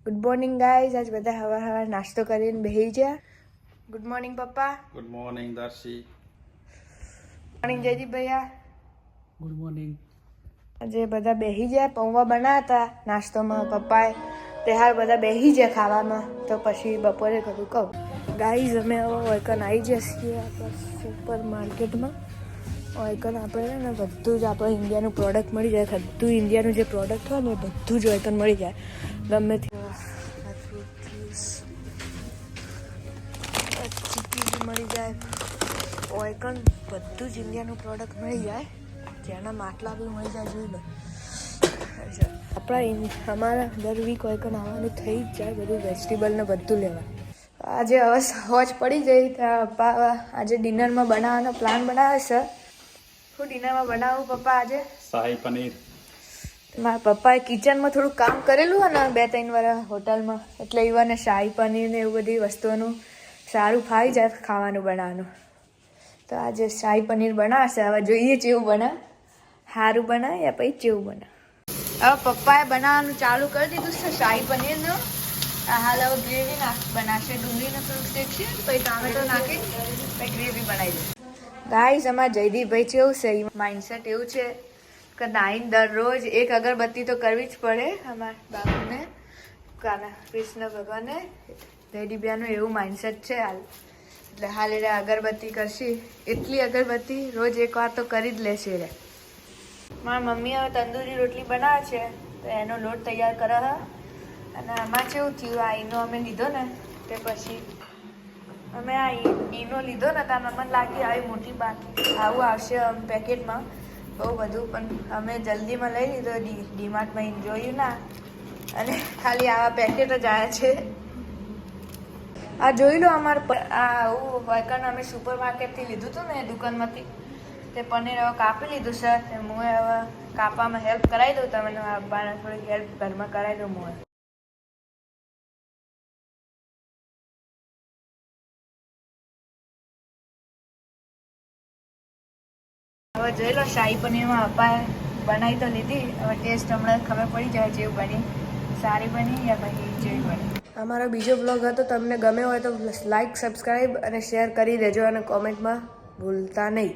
Good morning guys. આજ બધા હવાર નાસ્તો કરીને બેસી ગયા. ગુડ મોર્નિંગ પપ્પા. Good morning Darshi. Morning Jaydeep ભૈયા. Good morning. આજે બધા બેસી ગયા. પૌવા બનાવતા નાસ્તોમાં પપ્પાએ તે હાર બધા બેસી ગયા ખાવામાં. તો પછી બપોરે કરું કહું ગાઈઝ અમે હવે ઓયકન આવી જઈએ આપણા સુપર માર્કેટમાં. ઓયકન આપણે ને બધું જ આપણે ઇન્ડિયાનું પ્રોડક્ટ મળી જાય. બધું ઇન્ડિયાનું જે પ્રોડક્ટ હોય ને એ બધું જ ઓયકન મળી જાય. ગમે તે ફ્રૂટ જ્યુસ ચીકી મળી જાય. ઓયકન બધું જ ઇન્ડિયાનું પ્રોડક્ટ મળી જાય. જેના માટલા બી મળી જાય. જોઈ લો અમારા દર વીક ઓયકન આવવાનું થઈ જ જાય. બધું વેજીટેબલ ને બધું લેવા. આજે હવે હોજ પડી ગઈ. પપ્પા આજે ડિનરમાં બનાવવાનો પ્લાન બનાવે છે. શું ડિનરમાં બનાવું પપ્પા આજે? શાહી પનીર. મારા પપ્પાએ કિચનમાં થોડું કામ કરેલું હોય ને 2-3 વર્ષ હોટલમાં, એટલે એવાને શાહી પનીર ને એવું બધી વસ્તુઓનું સારું ફાવી જાય ખાવાનું બનાવવાનું. તો આજે શાહી પનીર બનાવશે. હવે જોઈએ કેવું બનાવે. સારું બનાવે યા પછી કેવું બનાવે. હવે પપ્પાએ બનાવવાનું ચાલુ કરી દીધું છે શાહી પનીરનું. હાલ હવે ગ્રેવી બનાવશે. ડુંગળીનો થોડુંક શેકશે, પછી ટામેટો નાખી પછી ગ્રેવી બનાવી દે. ગાઈસ અમારા જયદીપભાઈ કેવું છે, માઇન્ડસેટ એવું છે કે નાઈને દરરોજ એક અગરબત્તી તો કરવી જ પડે. અમારા બાપુને કૃષ્ણ ભગવાને જયદીપભાઈનું એવું માઇન્ડસેટ છે હાલ. એટલે હાલ એટલે અગરબત્તી કરશે. એટલી અગરબત્તી રોજ એકવાર તો કરી જ લેશે. રે મારા મમ્મી હવે તંદૂરી રોટલી બનાવે છે, તો એનો લોટ તૈયાર કરે છે. અને આમાં કેવું થયું, આ ઈનો અમે લીધો ને તે પછી અમે આ ઈનો લીધો ને ત્યાં મને લાગી આવી મોટી બાકી આવું આવશે પેકેટમાં બહુ બધું, પણ અમે જલ્દીમાં લઈ લીધો. ડીમાર્ટમાં જોયું ના, અને ખાલી આવા પેકેટ જ આવ્યા છે. આ જોઈ લો અમારે આ આવું વાયકન અમે સુપર માર્કેટથી લીધું હતું ને દુકાનમાંથી. તે પનીર હવે કાપી લીધું સર. હું હવે કાપવામાં હેલ્પ કરાવી દઉં. તમને આપવાને થોડીક હેલ્પ ઘરમાં કરાવી દઉં. હું હવે જોઈ લો શાહી પનીરમાં પપ્પાએ બનાવી તો લીધી. હવે ટેસ્ટ હમણાં ખબર પડી જાય જેવું બની, સારી બની યા પછી જેવી બની. અમારો બીજો બ્લોગ હતો. તમને ગમે હોય તો લાઈક, સબસ્ક્રાઈબ અને શેર કરી દેજો, અને કોમેન્ટમાં ભૂલતા નહીં.